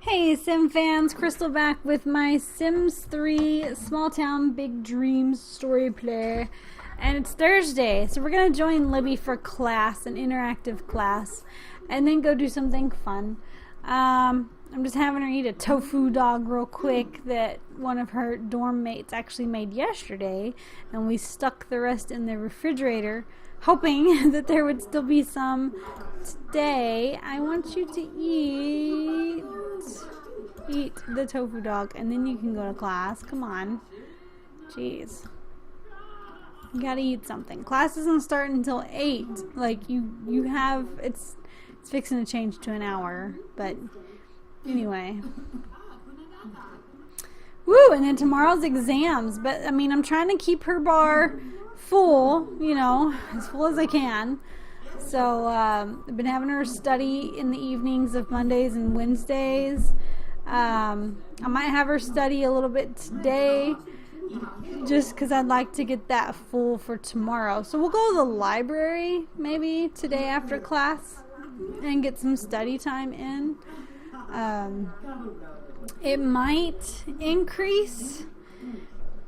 Hey Sim fans, Crystal back with my Sims 3 Small Town Big Dreams story play. And it's Thursday, so we're going to join Libby for class, an interactive class, and then go do something fun. I'm just having her eat a tofu dog real quick that one of her dorm mates actually made yesterday, and we stuck the rest in the refrigerator, hoping that there would still be some today. I want you to eat the tofu dog, and then you can go to class. Come on. Jeez. You gotta eat something. Class doesn't start until 8. Like, you have, it's fixing to change to an hour, but anyway. Woo, and then tomorrow's exams, but I mean, I'm trying to keep her bar full, you know, as full as I can. So, I've been having her study in the evenings of Mondays and Wednesdays. I might have her study a little bit today, just because I'd like to get that full for tomorrow. So we'll go to the library maybe today after class and get some study time in. It might increase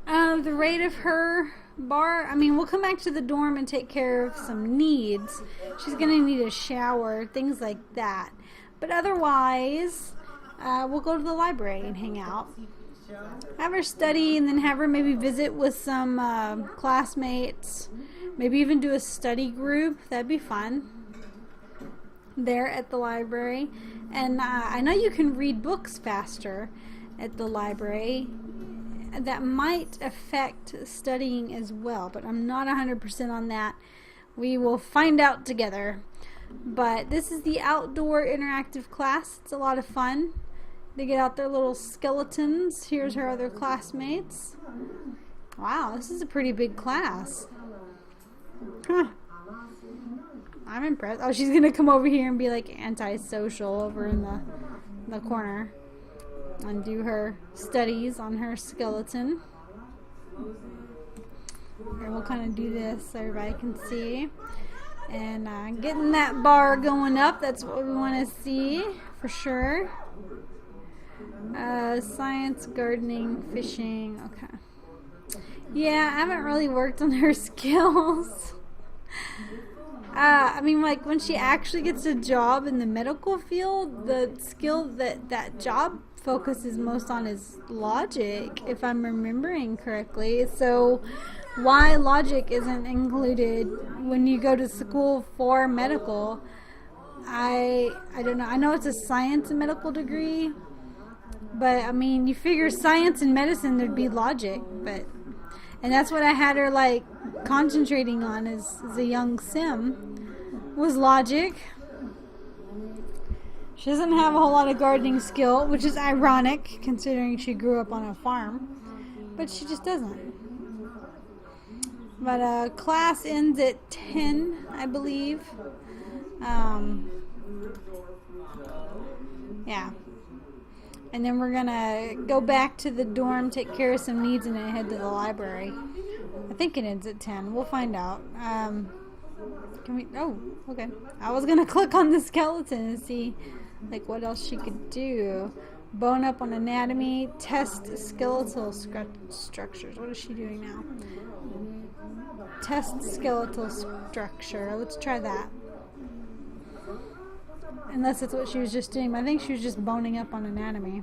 the rate of her bar. I mean, we'll come back to the dorm and take care of some needs. She's going to need a shower, things like that. But otherwise, we'll go to the library and hang out. Have her study and then have her maybe visit with some classmates. Maybe even do a study group. That'd be fun. There at the library. And I know you can read books faster at the library. That might affect studying as well, but I'm not 100% on that. We will find out together. But this is the outdoor interactive class. It's a lot of fun. They get out their little skeletons. Here's her other classmates. Wow, this is a pretty big class. Huh. I'm impressed. Oh, she's going to come over here and be like antisocial over in the corner and do her studies on her skeleton. And we'll kind of do this so everybody can see. And getting that bar going up, that's what we want to see for sure. Science, gardening, fishing, okay. Yeah, I haven't really worked on her skills. I mean, like, when she actually gets a job in the medical field, the skill that job focuses most on is logic, if I'm remembering correctly. So why logic isn't included when you go to school for medical, I don't know. I know it's a science and medical degree, but I mean, you figure science and medicine, there'd be logic, and that's what I had her like concentrating on as a young sim, was logic. She doesn't have a whole lot of gardening skill, which is ironic considering she grew up on a farm, but she just doesn't. But class ends at 10, I believe. Yeah. And then we're gonna go back to the dorm, take care of some needs, and then head to the library. I think it ends at 10. We'll find out. Can we? Oh, okay. I was gonna click on the skeleton and see, like, what else she could do. Bone up on anatomy, test skeletal structures. What is she doing now? Test skeletal structure. Let's try that. Unless that's what she was just doing. I think she was just boning up on anatomy.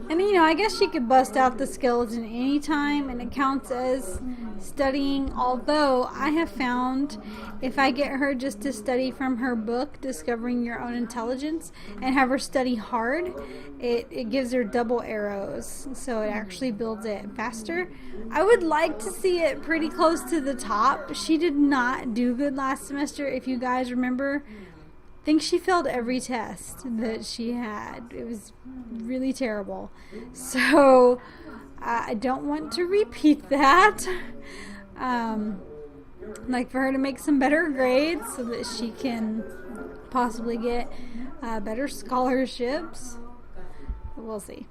And, you know, I guess she could bust out the skeleton anytime, and it counts as studying. Although, I have found if I get her just to study from her book, Discovering Your Own Intelligence, and have her study hard, it gives her double arrows. So it actually builds it faster. I would like to see it pretty close to the top. She did not do good last semester, if you guys remember. I think she failed every test that she had. It was really terrible. So I don't want to repeat that. Like, for her to make some better grades so that she can possibly get better scholarships. We'll see.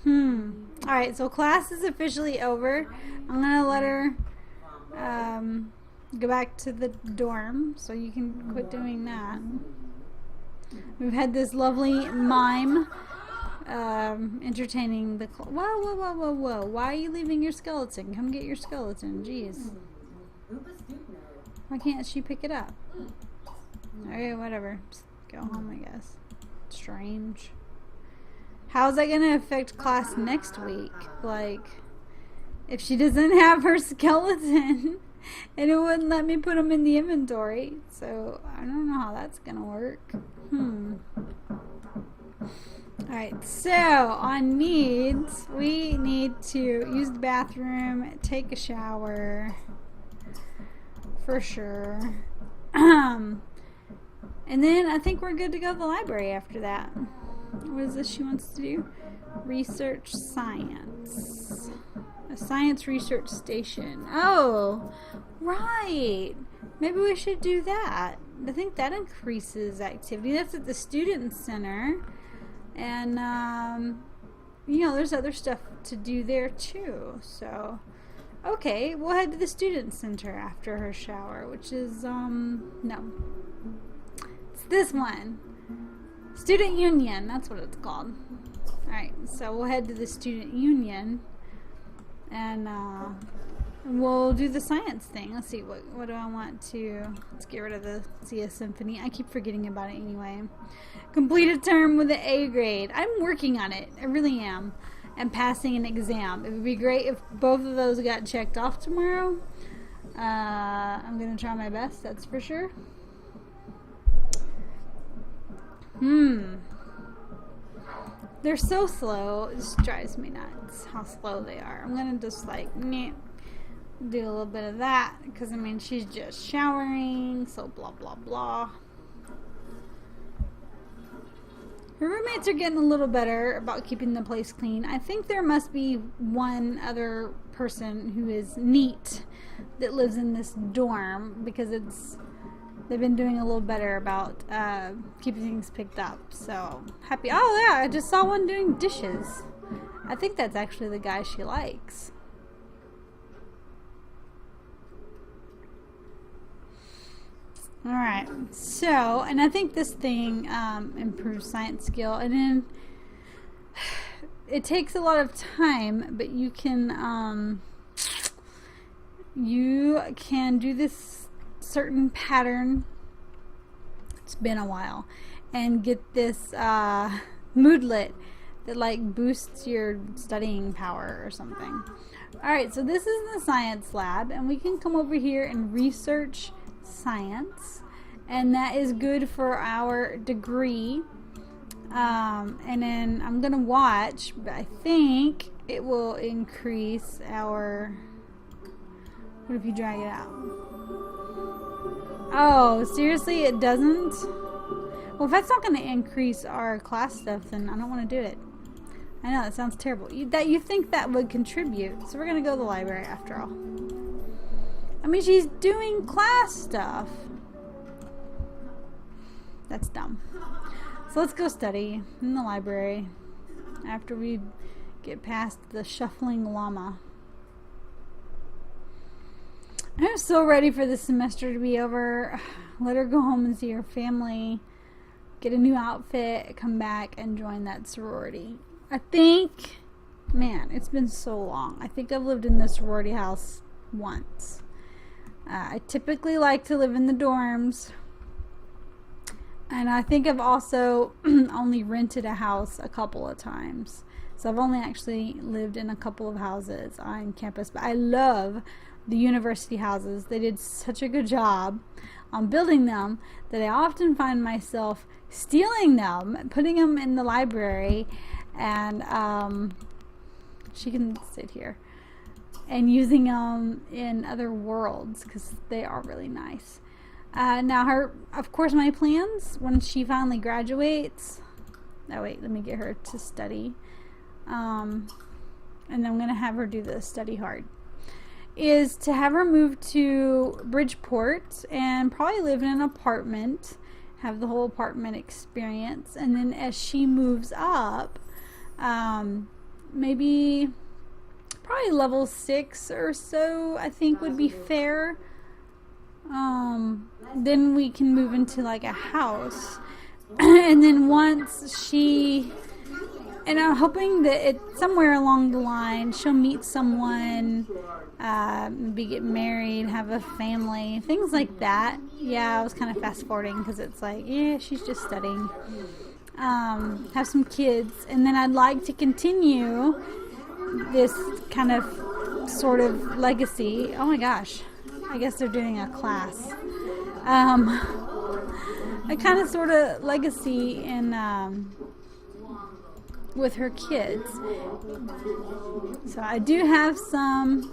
Alright, so class is officially over. I'm going to let her go back to the dorm so you can quit doing that. We've had this lovely mime entertaining the whoa, why are you leaving your skeleton? Come get your skeleton. Jeez, why can't she pick it up? Okay, whatever, just go home, I guess. Strange. How's that gonna affect class next week? Like, if she doesn't have her skeleton and it wouldn't let me put them in the inventory, so I don't know how that's gonna work. Alright, so on needs, we need to use the bathroom, take a shower, for sure. And then I think we're good to go to the library after that. What is this she wants to do? Research science. A science research station. Oh, right. Maybe we should do that. I think that increases activity. That's at the student center. And, you know, there's other stuff to do there too. So, okay, we'll head to the student center after her shower, which is, no. It's this one. Student Union, that's what it's called. Alright, so we'll head to the Student Union and we'll do the science thing. Let's see, what do I want to... Let's get rid of the CS Symphony. I keep forgetting about it anyway. Complete a term with an A grade. I'm working on it. I really am. And passing an exam. It would be great if both of those got checked off tomorrow. I'm going to try my best, that's for sure. They're so slow. It just drives me nuts how slow they are. I'm gonna just like do a little bit of that because I mean she's just showering, so blah blah blah. Her roommates are getting a little better about keeping the place clean. I think there must be one other person who is neat that lives in this dorm because they've been doing a little better about keeping things picked up. So happy. Oh yeah, I just saw one doing dishes. I think that's actually the guy she likes. Alright, so, and I think this thing improves science skill, and then it takes a lot of time, but you can do this certain pattern. It's been a while, and get this moodlet that like boosts your studying power or something. Alright, so this is the science lab, and we can come over here and research science, and that is good for our degree. And then I'm gonna watch, but I think it will increase our... What if you drag it out? Oh, seriously, it doesn't? Well, if that's not going to increase our class stuff, then I don't want to do it. I know, that sounds terrible. You think that would contribute. So we're going to go to the library after all. I mean, she's doing class stuff. That's dumb. So let's go study in the library after we get past the shuffling llama. I'm so ready for this semester to be over. Let her go home and see her family, get a new outfit, come back and join that sorority. I think, man, it's been so long. I think I've lived in this sorority house once. I typically like to live in the dorms. And I think I've also only rented a house a couple of times. So I've only actually lived in a couple of houses on campus. But I love the university houses. They did such a good job on building them that I often find myself stealing them, putting them in the library, and she can sit here, and using them in other worlds because they are really nice. Now of course my plans when she finally graduates, oh wait, let me get her to study, and then I'm gonna have her do the study hard, is to have her move to Bridgeport and probably live in an apartment, have the whole apartment experience, and then as she moves up, maybe probably level 6 or so I think would be fair. then we can move into like a house. And then once she, and I'm hoping that somewhere along the line she'll meet someone, maybe get married, have a family, things like that. Yeah, I was kind of fast forwarding because it's like, yeah, she's just studying. Have some kids, and then I'd like to continue this kind of sort of legacy. Oh my gosh, I guess they're doing a class. A kind of sort of legacy in with her kids. So I do have some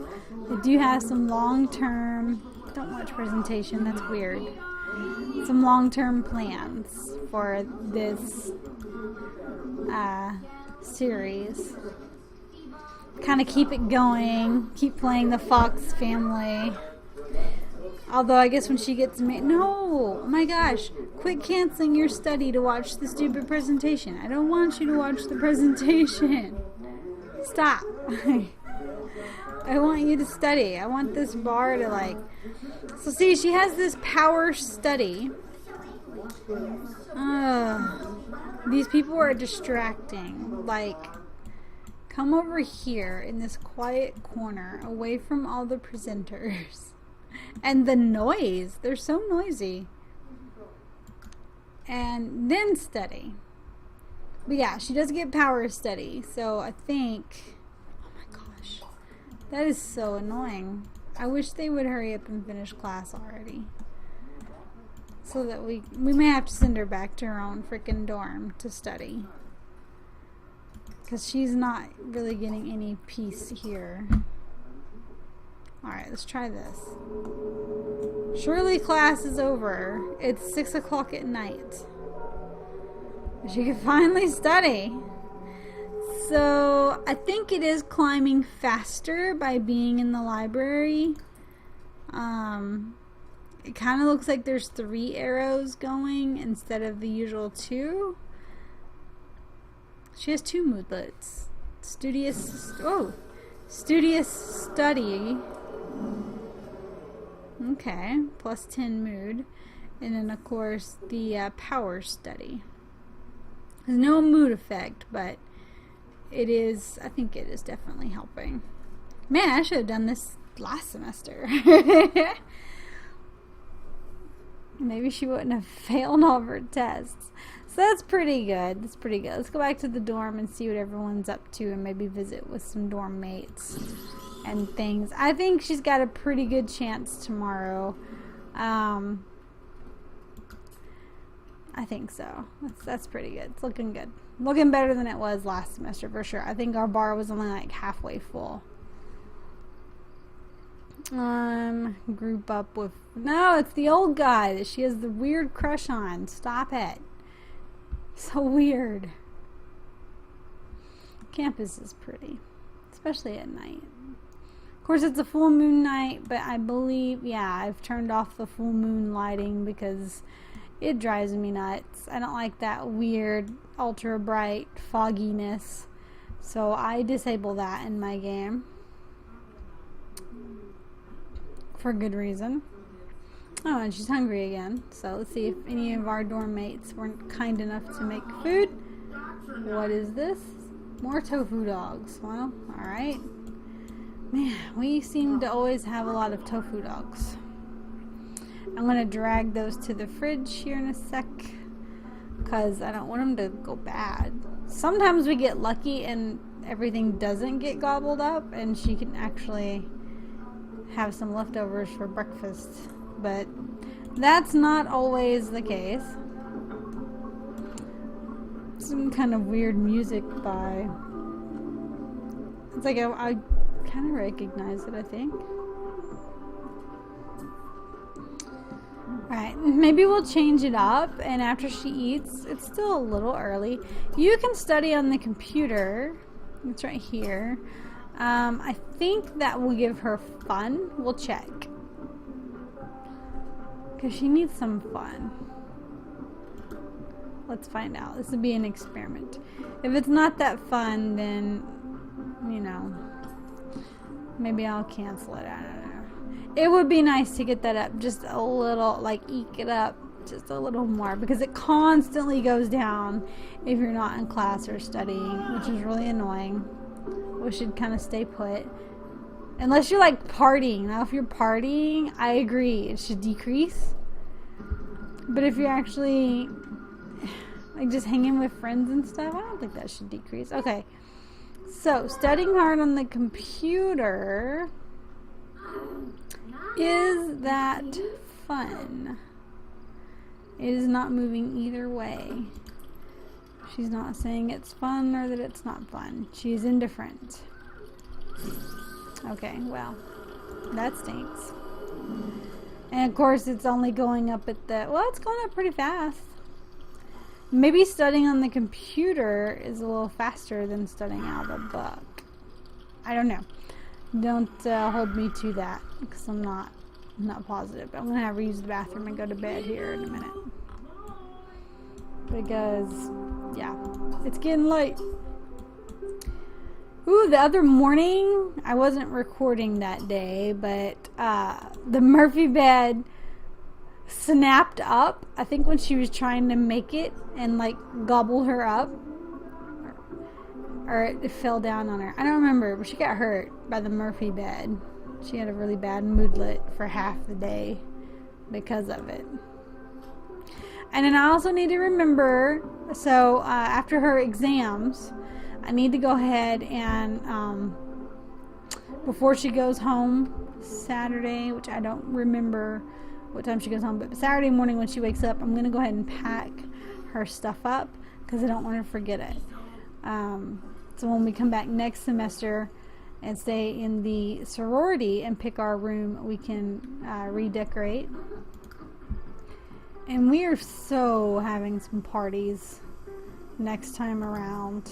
long-term, don't watch presentation, that's weird. Some long-term plans for this series. Kind of keep it going, keep playing the Fox family. Although I guess when she gets married, no, oh my gosh, quit canceling your study to watch the stupid presentation. I don't want you to watch the presentation. Stop. I want you to study. I want this bar to like, so see, she has this power study. These people are distracting. Like, come over here in this quiet corner away from all the presenters. And the noise. They're so noisy. And then study. But yeah, she does get power study. So I think, oh my gosh, that is so annoying. I wish they would hurry up and finish class already. So that we may have to send her back to her own freaking dorm to study. Because she's not really getting any peace here. Alright, let's try this. Surely class is over. It's 6 o'clock at night. She can finally study. So, I think it is climbing faster by being in the library. It kind of looks like there's 3 arrows going instead of the usual 2. She has 2 moodlets. Studious study. Okay, plus 10 mood. And then of course the power study. There's no mood effect, but it is, I think it is definitely helping. Man, I should have done this last semester. Maybe she wouldn't have failed all of her tests. So that's pretty good. That's pretty good. Let's go back to the dorm and see what everyone's up to and maybe visit with some dorm mates and things. I think she's got a pretty good chance tomorrow. I think so. That's pretty good. It's looking good. Looking better than it was last semester for sure. I think our bar was only like halfway full. Group up with... No, it's the old guy that she has the weird crush on. Stop it. So weird. Campus is pretty. Especially at night. Of course, it's a full moon night, but I believe... Yeah, I've turned off the full moon lighting because it drives me nuts. I don't like that weird, ultra bright fogginess. So I disable that in my game. For good reason. Oh, and she's hungry again. So let's see if any of our dorm mates weren't kind enough to make food. What is this? More tofu dogs. Well, alright. Man, we seem to always have a lot of tofu dogs. I'm going to drag those to the fridge here in a sec. Because I don't want them to go bad. Sometimes we get lucky and everything doesn't get gobbled up. And she can actually have some leftovers for breakfast, but that's not always the case. Some kind of weird music by, it's like I kind of recognize it, I think. Alright, maybe we'll change it up, and after she eats, it's still a little early. You can study on the computer. It's right here. I think that will give her fun. We'll check. Because she needs some fun. Let's find out. This will be an experiment. If it's not that fun, then, you know, maybe I'll cancel it. I don't know. it would be nice to get that up just a little, like eke it up just a little more, because it constantly goes down if you're not in class or studying, which is really annoying. We should kind of stay put. Unless you're like partying. Now if you're partying, I agree, it should decrease. But if you're actually like just hanging with friends and stuff, I don't think that should decrease. Okay. So, studying hard on the computer, is that fun? It is not moving either way. She's not saying it's fun or that it's not fun. She's indifferent. Okay, well, that stinks. And of course, it's only going up at the, well, it's going up pretty fast. Maybe studying on the computer is a little faster than studying out of a book. I don't know. Don't hold me to that, because I'm not positive. I'm gonna have her use the bathroom and go to bed here in a minute, because yeah, it's getting late. Ooh, the other morning, I wasn't recording that day, but the Murphy bed snapped up, I think when she was trying to make it and like gobble her up, or it fell down on her. I don't remember, but she got hurt by the Murphy bed. She had a really bad moodlet for half the day because of it. And then I also need to remember, so after her exams, I need to go ahead and before she goes home Saturday, which I don't remember what time she goes home, but Saturday morning when she wakes up, I'm going to go ahead and pack her stuff up, because I don't want her to forget it. So when we come back next semester and stay in the sorority and pick our room, we can redecorate. And we are so having some parties next time around.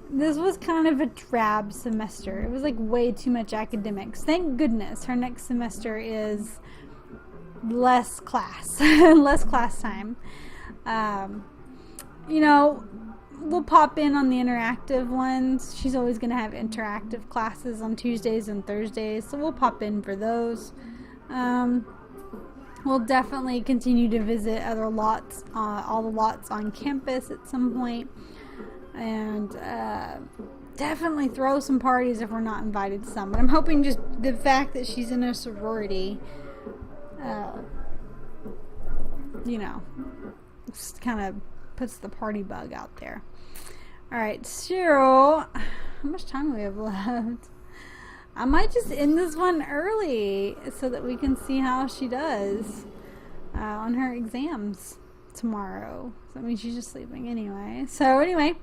This was kind of a drab semester. It was like way too much academics. Thank goodness her next semester is less class, less class time. You know, we'll pop in on the interactive ones. She's always going to have interactive classes on Tuesdays and Thursdays, so we'll pop in for those. We'll definitely continue to visit other lots, all the lots on campus at some point, and definitely throw some parties if we're not invited to some. But I'm hoping just the fact that she's in a sorority, you know, just kind of puts the party bug out there. Alright, so how much time do we have left? I might just end this one early so that we can see how she does on her exams tomorrow. So that means she's just sleeping anyway. So anyway,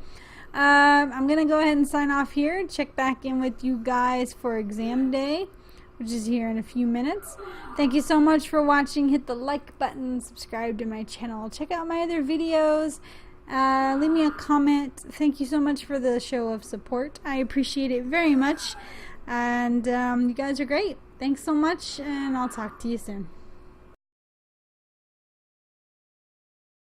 I'm going to go ahead and sign off here. Check back in with you guys for exam day, which is here in a few minutes. Thank you so much for watching. Hit the like button, subscribe to my channel, check out my other videos, leave me a comment. Thank you so much for the show of support. I appreciate it very much, and you guys are great. Thanks so much, and I'll talk to you soon.